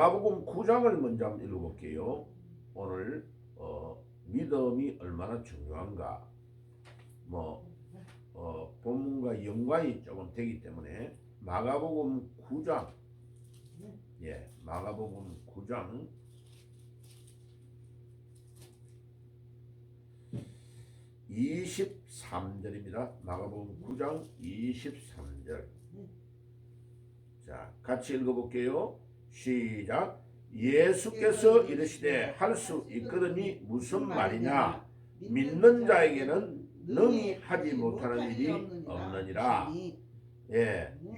마가복음 9장을 먼저 한번 읽어볼게요. 오늘 믿음이 얼마나 중요한가 본문과 연관이 조금 되기 때문에 마가복음 9장 마가복음 9장 23절입니다. 마가복음 9장 23절. 자, 같이 읽어볼게요. 시작. 예수께서 이르시되 할 수 있거든이 무슨 말이냐? 믿는 자에게는 능히 하지 못하는 일이 없느니라.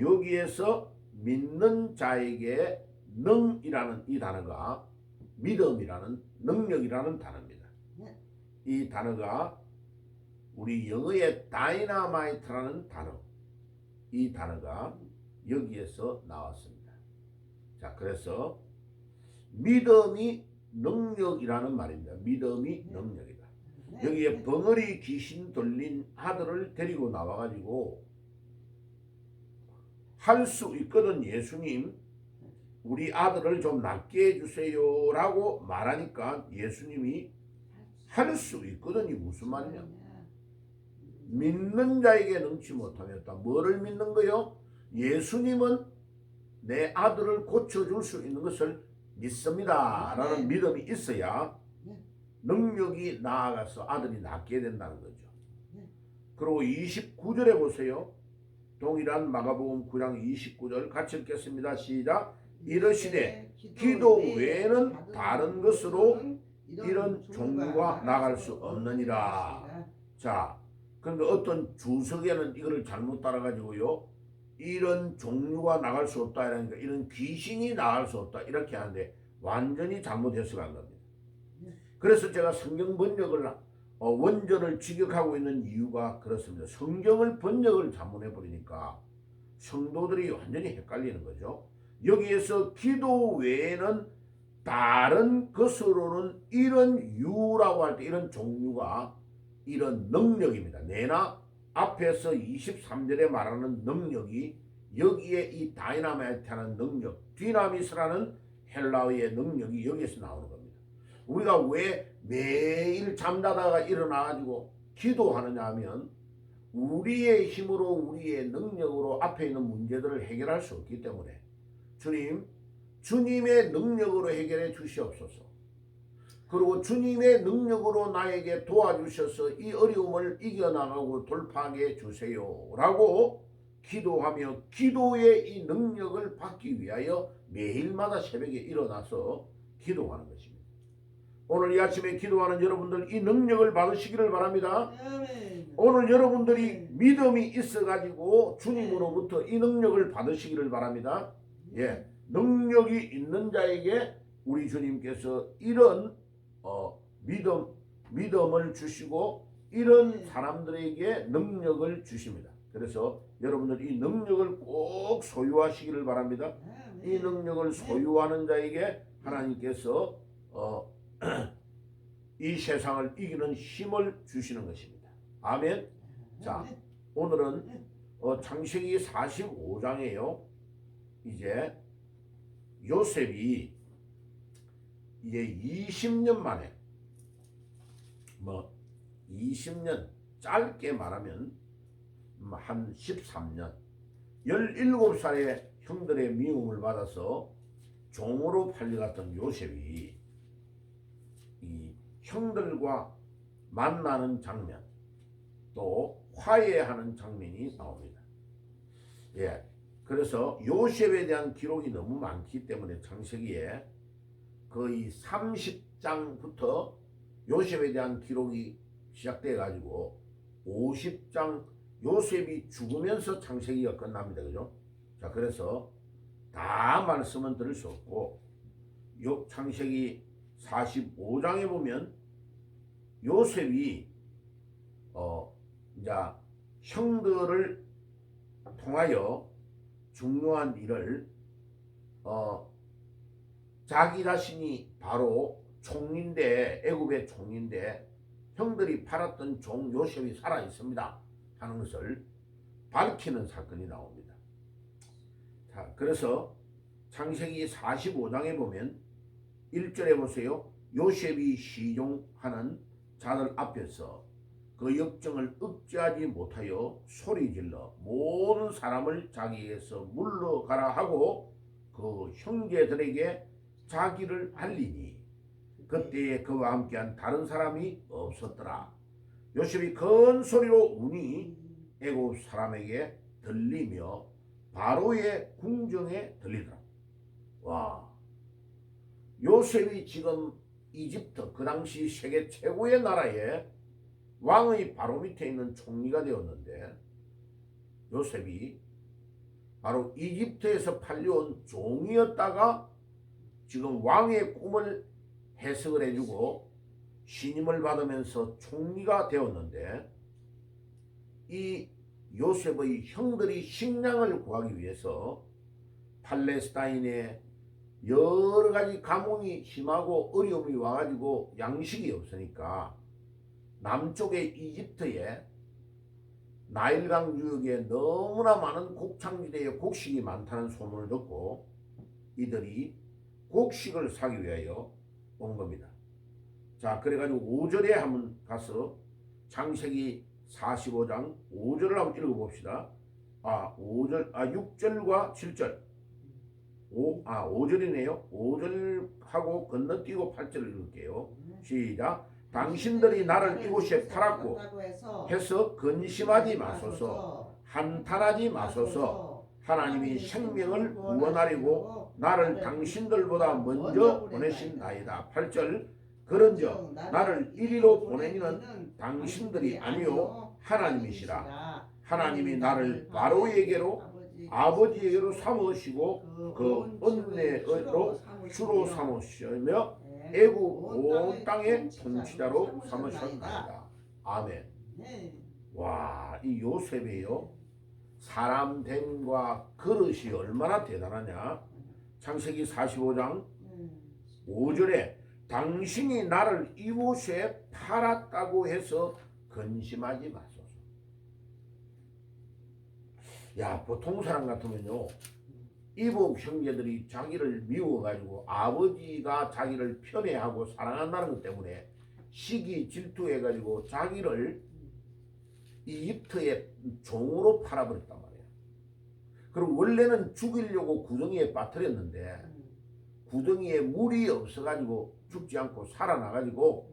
여기에서 믿는 자에게 능이라는 이 단어가 믿음이라는 능력이라는 단어입니다. 이 단어가 우리 영어의 다이나마이트라는 단어, 이 단어가 여기에서 나왔습니다. 자, 그래서 믿음이 능력이라는 말입니다. 믿음이 능력이다. 여기에 벙어리 귀신 들린 아들을 데리고 나와가지고 할 수 있거든 예수님 우리 아들을 좀 낫게 해주세요 라고 말하니까 예수님이 할 수 있거든이 무슨 말이냐? 믿는 자에게 능치 못하였다. 뭐를 믿는 거요? 예수님은 내 아들을 고쳐줄 수 있는 것을 믿습니다 라는 믿음이 있어야 능력이 나아가서 아들이 낫게 된다는 거죠. 그리고 29절에 보세요. 동일한 마가복음 9장 29절 같이 읽겠습니다. 시작. 이르시되 기도 외에는 다른 것으로 이런 종류가 나갈 수 없느니라. 자, 그러니까 어떤 주석에는 이거를 잘못 따라가지고요. 이런 종류가 나갈 수 없다. 이러니까 이런 귀신이 나갈 수 없다. 이렇게 하는데 완전히 잘못 해석한 겁니다. 그래서 제가 성경 번역을 원전을 직역하고 있는 이유가 그렇습니다. 성경을 번역을 잘못해버리니까 성도들이 완전히 헷갈리는 거죠. 여기에서 기도 외에는 다른 것으로는 이런 유라고 할 때 이런 종류가 이런 능력입니다. 내나 앞에서 23절에 말하는 능력이 여기에 이 다이나마이트라는 능력, 디나미스라는 헬라어의 능력이 여기에서 나오는 겁니다. 우리가 왜 매일 잠자다가 일어나가지고 기도하느냐 하면 우리의 힘으로 우리의 능력으로 앞에 있는 문제들을 해결할 수 없기 때문에 주님, 주님의 능력으로 해결해 주시옵소서. 그리고 주님의 능력으로 나에게 도와주셔서 이 어려움을 이겨나가고 돌파하게 해주세요 라고 기도하며 기도의 이 능력을 받기 위하여 매일마다 새벽에 일어나서 기도하는 것입니다. 오늘 이 아침에 기도하는 여러분들 이 능력을 받으시기를 바랍니다. 오늘 여러분들이 믿음이 있어가지고 주님으로부터 이 능력을 받으시기를 바랍니다. 능력이 있는 자에게 우리 주님께서 이런 믿음을 주시고 이런 사람들에게 능력을 주십니다. 그래서 여러분들 이 능력을 꼭 소유하시기를 바랍니다. 이 능력을 소유하는 자에게 하나님께서 이 세상을 이기는 힘을 주시는 것입니다. 아멘. 자, 오늘은 창세기 45장이에요. 이제 요셉이 이제 20년 만에 20년 짧게 말하면 한 13년 17살에 형들의 미움을 받아서 종으로 팔려갔던 요셉이 이 형들과 만나는 장면 또 화해하는 장면이 나옵니다. 그래서 요셉에 대한 기록이 너무 많기 때문에 창세기에 거의 30장부터 요셉에 대한 기록이 시작돼 가지고 50장 요셉이 죽으면서 창세기가 끝납니다. 그죠? 자, 그래서 다 말씀은 들을 수 없고 창세기 45장에 보면 요셉이 이제 형들을 통하여 중요한 일을 자기 자신이 바로 총리인데 애굽의 총리인데 형들이 팔았던 종 요셉이 살아 있습니다 하는 것을 밝히는 사건이 나옵니다. 자, 그래서 창세기 45장에 보면 1절에 보세요. 요셉이 시종하는 자들 앞에서 그 역정을 억제하지 못하여 소리질러 모든 사람을 자기에게서 물러가라 하고 그 형제들에게 자기를 알리니 그때에 그와 함께한 다른 사람이 없었더라. 요셉이 큰 소리로 우니 애굽 사람에게 들리며 바로의 궁정에 들리더라. 와, 요셉이 지금 이집트 그 당시 세계 최고의 나라에 왕의 바로 밑에 있는 총리가 되었는데 요셉이 바로 이집트에서 팔려온 종이었다가 지금 왕의 꿈을 해석을 해주고 신임을 받으면서 총리가 되었는데 이 요셉의 형들이 식량을 구하기 위해서 팔레스타인에 여러 가지 가뭄이 심하고 어려움이 와가지고 양식이 없으니까 남쪽의 이집트에 나일강 유역에 너무나 많은 곡창지대에 곡식이 많다는 소문을 듣고 이들이 곡식을 사기 위하여 온 겁니다. 자, 그래가지고 5절에 한번 가서 창세기 45장 5절을 한번 읽어봅시다. 6절과 7절. 5절이네요. 5절하고 건너뛰고 8절을 읽을게요. 시작. 당신들이 나를 이곳에 팔았고 해서 근심하지 마소서, 한탄하지 마소서. 하나님이 생명을 구원하려고 나를 당신들보다 먼저 보내신나이다. 8절. 그런즉 나를 이리로 보내니는 당신들이 아니요 하나님이시라. 하나님이 나를 바로에게로 아버지에게로 삼으시고 그 은혜로 주로 삼으시며 애굽 온 땅의 통치자로 삼으셨나이다. 아멘. 와, 이 요셉이요 사람 됨과 그릇이 얼마나 대단하냐. 창세기 45장 5절에 당신이 나를 이곳에 팔았다고 해서 근심하지 마소서. 야, 보통 사람 같으면요 이복 형제들이 자기를 미워가지고 아버지가 자기를 편애하고 사랑한다는 것 때문에 시기 질투해가지고 자기를 이집트의 종으로 팔아버렸단 말이야. 그럼 원래는 죽이려고 구덩이에 빠뜨렸는데 구덩이에 물이 없어가지고 죽지 않고 살아나가지고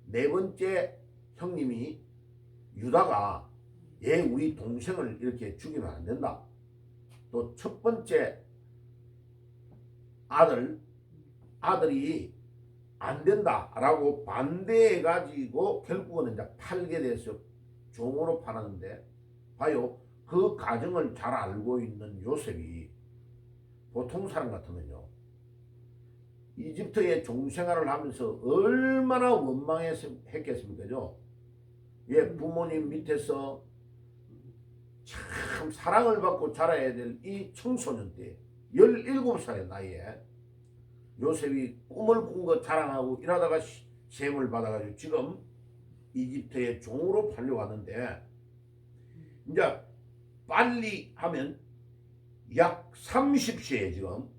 네 번째 형님이 유다가 얘 우리 동생을 이렇게 죽이면 안 된다. 또 첫 번째 아들이 안 된다라고 반대해가지고 결국은 이제 팔게 돼서 종으로 팔았는데 봐요. 그 과정을 잘 알고 있는 요셉이 보통 사람 같으면요 이집트의 종생활을 하면서 얼마나 원망했겠습니까? 예, 부모님 밑에서 참 사랑을 받고 자라야 될 이 청소년 때 17살의 나이에 요셉이 꿈을 꾼 거 자랑하고 이러다가 셈을 받아가지고 지금 이집트의 종으로 팔려왔는데 이제 빨리 하면 약 30세에 지금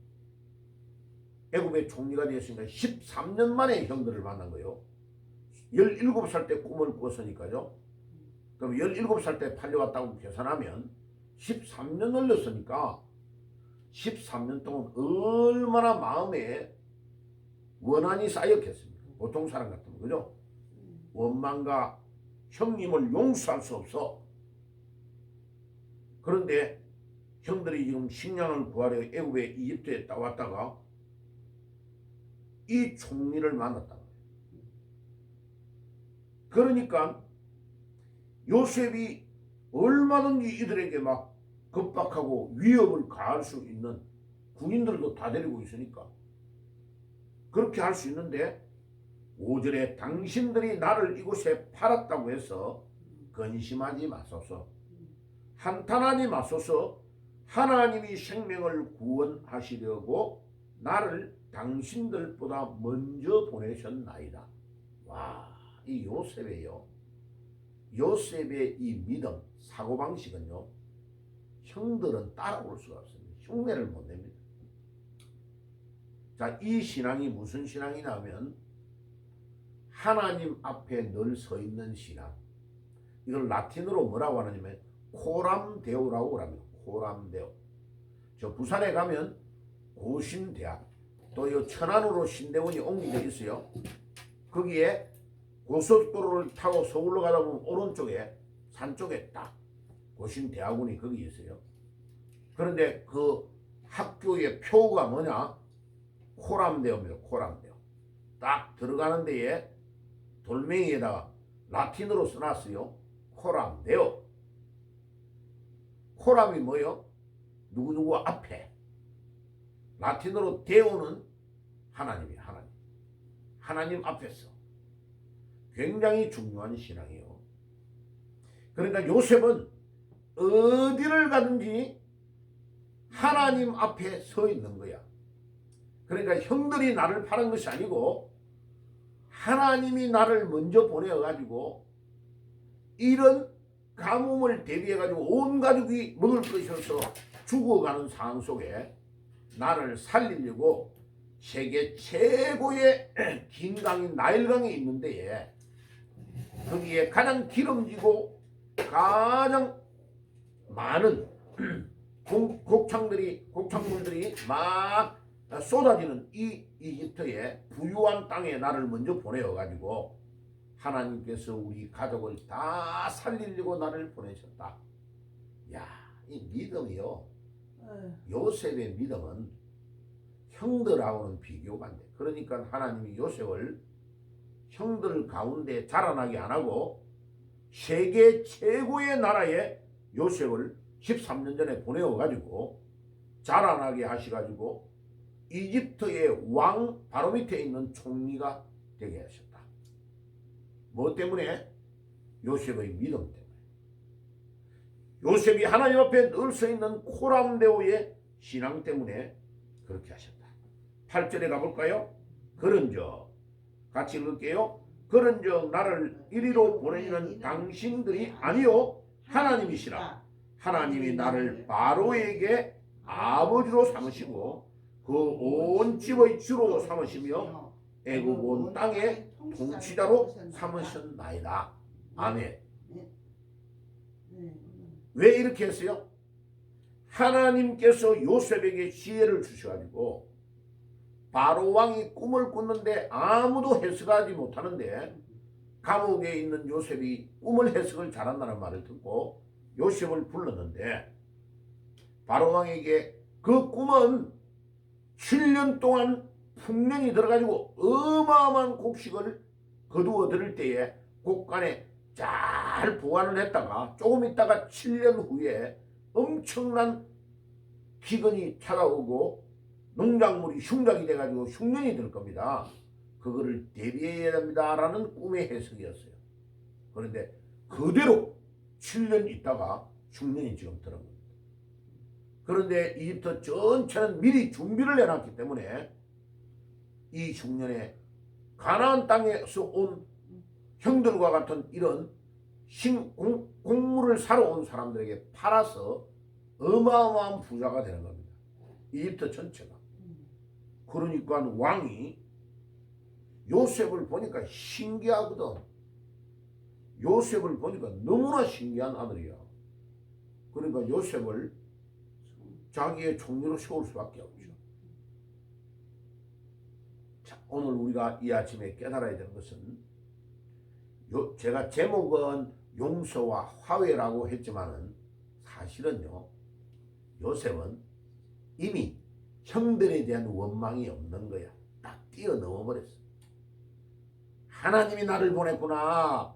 애굽의 총리가 되었으니까 13년 만에 형들을 만난 거예요. 17살 때 꿈을 꿨으니까요. 그럼 17살 때 팔려왔다고 계산하면 13년 흘렀으니까 13년 동안 얼마나 마음에 원한이 쌓였겠습니까? 보통 사람 같으면 그죠? 원망과 형님을 용서할 수 없어. 그런데 형들이 지금 식량을 구하려 애굽에 이집트에 왔다가 이 총리를 만났다. 그러니까 요셉이 얼마든지 이들에게 막 겁박하고 위협을 가할 수 있는 군인들도 다 데리고 있으니까 그렇게 할 수 있는데 5절에 당신들이 나를 이곳에 팔았다고 해서 근심하지 마소서, 한탄하지 마소서. 하나님이 생명을 구원하시려고 나를 당신들보다 먼저 보내셨나이다. 와, 이 요셉의 이 믿음, 사고방식은요 형들은 따라올 수가 없습니다. 흉내를 못 냅니다. 자, 이 신앙이 무슨 신앙이냐면 하나님 앞에 늘 서 있는 신앙. 이걸 라틴어로 뭐라고 하냐면 코람데오라고 합니다. 코람데오. 저 부산에 가면 고신대학, 또 이 천안으로 신대원이 옮겨져 있어요. 거기에 고속도로를 타고 서울로 가다 보면 오른쪽에 산 쪽에 딱 고신대학원이 거기 있어요. 그런데 그 학교의 표가 뭐냐? 코람데오입니다. 코람데오. 딱 들어가는 데에 돌멩이에다가 라틴어로 써놨어요. 코람데오. 코람이 뭐요? 누구누구 앞에. 라틴어로 데오는 하나님이에요. 하나님. 하나님 앞에서. 굉장히 중요한 신앙이에요. 그러니까 요셉은 어디를 가든지 하나님 앞에 서 있는 거야. 그러니까 형들이 나를 파는 것이 아니고 하나님이 나를 먼저 보내어가지고 이런 가뭄을 대비해가지고 온 가족이 먹을 것이 없어 죽어가는 상황 속에 나를 살리려고 세계 최고의 긴 강인 나일강이 있는데 거기에 가장 기름지고 가장 많은 곡창물들이 막 쏟아지는 이 이집트의 부유한 땅에 나를 먼저 보내어가지고 하나님께서 우리 가족을 다 살리려고 나를 보내셨다. 야, 이 믿음이요. 요셉의 믿음은 형들하고는 비교가 안 돼. 그러니까 하나님이 요셉을 형들 가운데 자라나게 안 하고 세계 최고의 나라에 요셉을 13년 전에 보내어가지고 자라나게 하셔가지고 이집트의 왕 바로 밑에 있는 총리가 되게 하셨다. 뭐 때문에? 요셉의 믿음 때문에. 요셉이 하나님 앞에 늘 서 있는 코람데오의 신앙 때문에 그렇게 하셨다. 8절에 가볼까요? 그런즉 같이 읽을게요. 그런즉 나를 이리로 보내는 당신들이 아니요 하나님이시라. 하나님이 나를 바로에게 아버지로 삼으시고 그 온 집의 주로 삼으시며 애굽 온 땅의 통치자로 삼으셨나이다. 아멘. 왜 이렇게 했어요? 하나님께서 요셉에게 지혜를 주셔가지고 바로 왕이 꿈을 꿨는데 아무도 해석하지 못하는데 감옥에 있는 요셉이 꿈을 해석을 잘한다는 말을 듣고 요셉을 불렀는데 바로 왕에게 그 꿈은 7년 동안 풍년이 들어가지고 어마어마한 곡식을 거두어 들을 때에 곡간에 잘 보관을 했다가 조금 있다가 7년 후에 엄청난 기근이 찾아오고 농작물이 흉작이 돼가지고 흉년이 들 겁니다. 그거를 대비해야 됩니다라는 꿈의 해석이었어요. 그런데 그대로 7년 있다가 흉년이 지금 들은 겁니다. 그런데 이집트 전체는 미리 준비를 해놨기 때문에 이 흉년에 가나안 땅에서 온 형들과 같은 이런 곡물을 사러 온 사람들에게 팔아서 어마어마한 부자가 되는 겁니다. 이집트 전체가. 그러니까 왕이 요셉을 보니까 신기하거든. 요셉을 보니까 너무나 신기한 아들이야. 그러니까 요셉을 자기의 총리로 세울 수밖에 없죠. 자, 오늘 우리가 이 아침에 깨달아야 되는 것은 제가 제목은 용서와 화해라고 했지만은 사실은요 요셉은 이미 형들에 대한 원망이 없는 거야. 딱 뛰어넘어 버렸어. 하나님이 나를 보냈구나.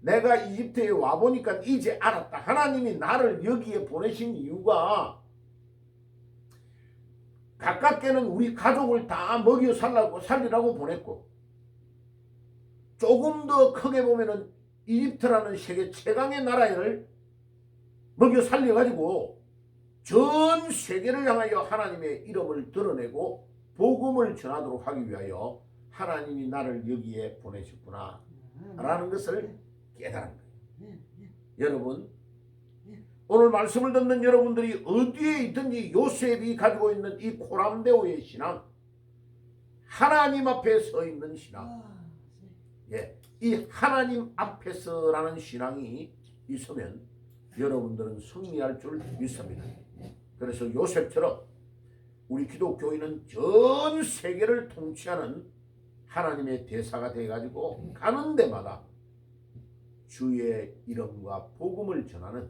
내가 이집트에 와보니까 이제 알았다. 하나님이 나를 여기에 보내신 이유가 가깝게는 우리 가족을 다 먹여 살리라고 보냈고 조금 더 크게 보면은 이집트라는 세계 최강의 나라를 먹여 살려가지고 전 세계를 향하여 하나님의 이름을 드러내고 복음을 전하도록 하기 위하여 하나님이 나를 여기에 보내셨구나 라는 것을 깨달은 거예요. 여러분 오늘 말씀을 듣는 여러분들이 어디에 있든지 요셉이 가지고 있는 이 코람데오의 신앙, 하나님 앞에 서 있는 신앙, 예, 이 하나님 앞에서라는 신앙이 있으면 여러분들은 승리할 줄 믿습니다. 그래서 요셉처럼 우리 기독교인은 전 세계를 통치하는 하나님의 대사가 되어가지고 가는 데마다 주의 이름과 복음을 전하는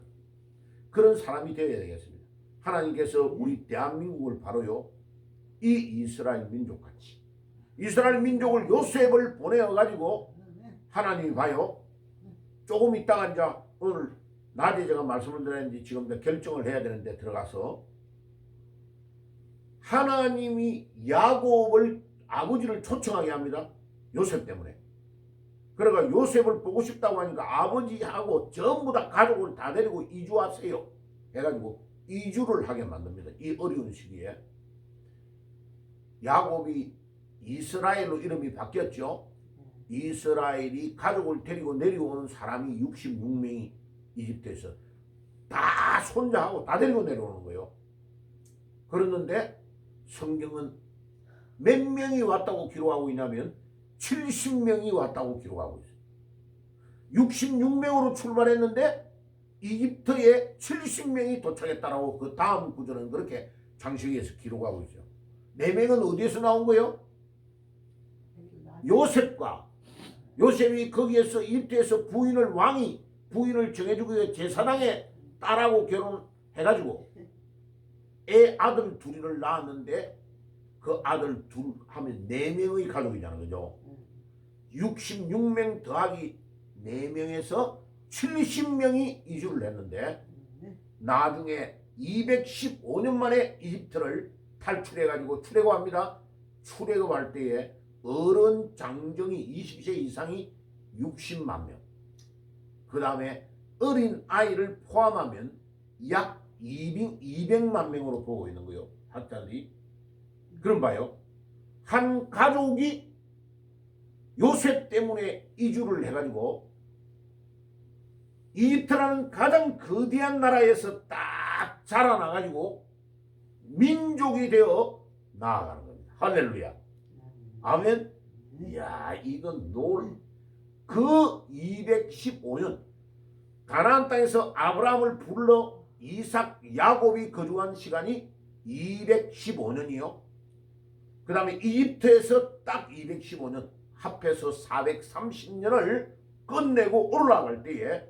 그런 사람이 되어야 되겠습니다. 하나님께서 우리 대한민국을 바로요, 이 이스라엘 민족같이, 이스라엘 민족을 요셉을 보내어가지고 하나님이 봐요, 조금 있다가 이제 오늘 낮에 제가 말씀을 드렸는데 지금 결정을 해야 되는데 들어가서 하나님이 야곱을 아버지를 초청하게 합니다. 요셉 때문에. 그러니까 요셉을 보고 싶다고 하니까 아버지하고 전부 다 가족을 다 데리고 이주하세요 해가지고 이주를 하게 만듭니다. 이 어려운 시기에. 야곱이 이스라엘로 이름이 바뀌었죠. 이스라엘이 가족을 데리고 내려오는 사람이 66명이 이집트에서 다 손자하고 다 데리고 내려오는 거예요. 그랬는데 성경은 몇 명이 왔다고 기록하고 있냐면 70명이 왔다고 기록하고 있어요. 66명으로 출발했는데 이집트에 70명이 도착했다라고 그 다음 구절은 그렇게 장식에서 기록하고 있어요. 4명은 어디에서 나온 거예요? 요셉과 요셉이 거기에서 이집트에서 왕이 부인을 정해주기 위해 제사장의 딸하고 결혼해가지고 아들 둘을 낳았는데 그 아들 둘 하면 4명의 가족이잖아요. 그죠? 66명 더하기 4명에서 70명이 이주를 했는데 나중에 215년 만에 이집트를 탈출해가지고 출애굽합니다. 출애굽할 때에 어른 장정이 20세 이상이 60만 명, 그 다음에 어린 아이를 포함하면 약 200만 명으로 보고 있는 거예요. 학자들이. 그럼 봐요. 한 가족이 요셉 때문에 이주를 해가지고 이집트라는 가장 거대한 나라에서 딱 자라나가지고 민족이 되어 나아가는 겁니다. 할렐루야. 아멘. 이야, 이건 그 215년 가나안 땅에서 아브라함을 불러 이삭, 야곱이 거주한 시간이 215년이요. 그 다음에 이집트에서 딱 215년 합해서 430년을 끝내고 올라갈 때에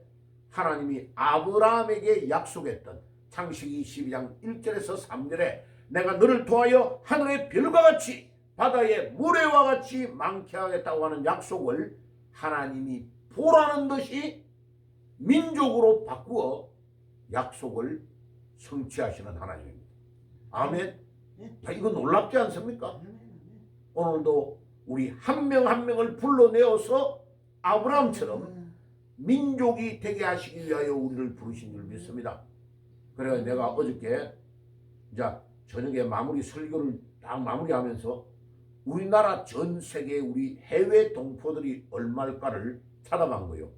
하나님이 아브라함에게 약속했던 창세기 12장 1절에서 3절에 내가 너를 통하여 하늘의 별과 같이 바다의 모래와 같이 많게 하겠다고 하는 약속을 하나님이 보라는 듯이 민족으로 바꾸어 약속을 성취하시는 하나님입니다. 아멘. 자, 이거 놀랍지 않습니까? 오늘도 우리 한 명 한 명을 불러내어서 아브라함처럼 민족이 되게 하시기 위하여 우리를 부르신 줄 믿습니다. 그래서 내가 어저께 이제 저녁에 설교를 딱 마무리하면서 우리나라 전 세계 우리 해외 동포들이 얼마일까를 찾아본 거예요.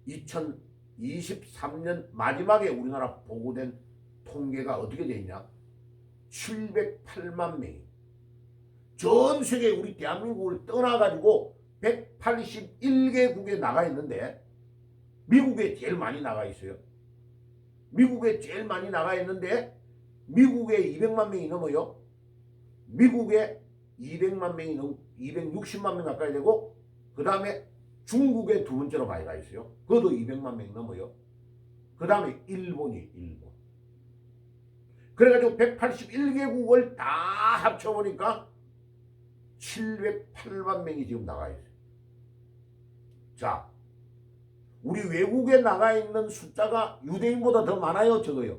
2023년 마지막에 우리나라 보고된 통계가 어떻게 되어 있냐? 708만 명이 전 세계 우리 대한민국을 떠나가지고 181개국에 나가 있는데 미국에 제일 많이 나가 있어요. 미국에 제일 많이 나가 있는데 미국에 200만 명이 넘어요. 미국에 200만 명이 넘 260만 명 가까이 되고 그 다음에 중국에 두 번째로 많이 가 있어요. 그것도 200만 명이 넘어요. 그 다음에 일본. 그래가지고 181개국을 다 합쳐보니까 708만 명이 지금 나가 있어요. 자, 우리 외국에 나가 있는 숫자가 유대인보다 더 많아요, 적어요?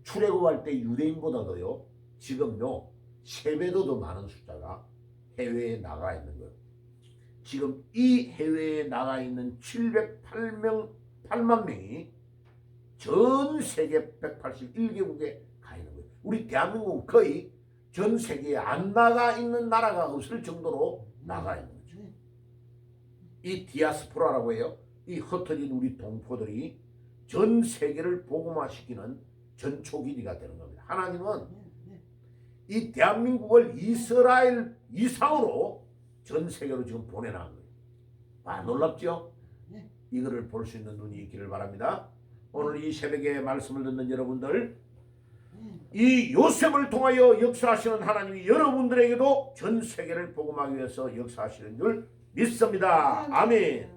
출애굽할 때 유대인보다 더요. 지금요 3배도 더 많은 숫자가 해외에 나가 있는 거예요. 지금 이 해외에 나가 있는 708만 명이 전 세계 181개국에 가 있는 거예요. 우리 대한민국은 거의 전 세계에 안 나가 있는 나라가 없을 정도로 나가 있는 거죠. 이 디아스포라라고 해요. 이 흩어진 우리 동포들이 전 세계를 복음화시키는 전초기니가 되는 겁니다. 하나님은 이 대한민국을 이스라엘 이상으로 전 세계로 지금 보내놓은 거예요. 아, 놀랍죠? 이거를 볼 수 있는 눈이 있기를 바랍니다. 오늘 이 새벽에 말씀을 듣는 여러분들, 이 요셉을 통하여 역사하시는 하나님이 여러분들에게도 전 세계를 복음하기 위해서 역사하시는 줄 믿습니다. 아멘.